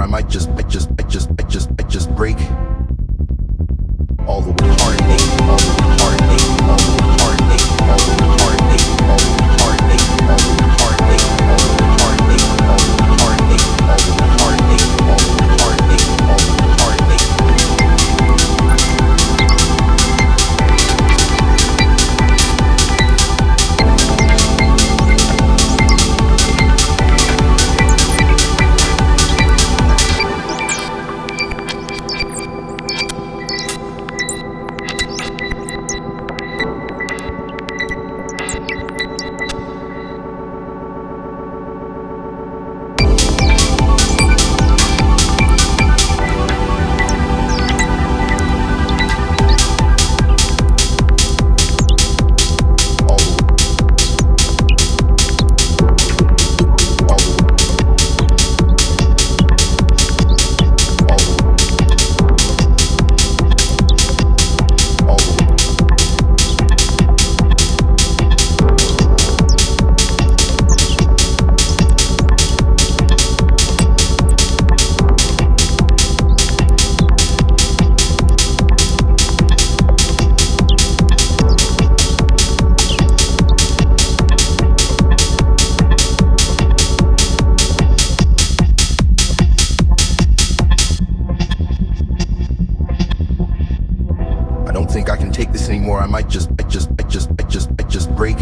might just break. All the way heartache, all the way heartache, all the way heartache, all the way heartache, all the way heartache, all the way heartache, all the way heartache, all the way heartache, all the way heartache, all the way heartache, all the way heartache. I don't think I can take this anymore. I might just break.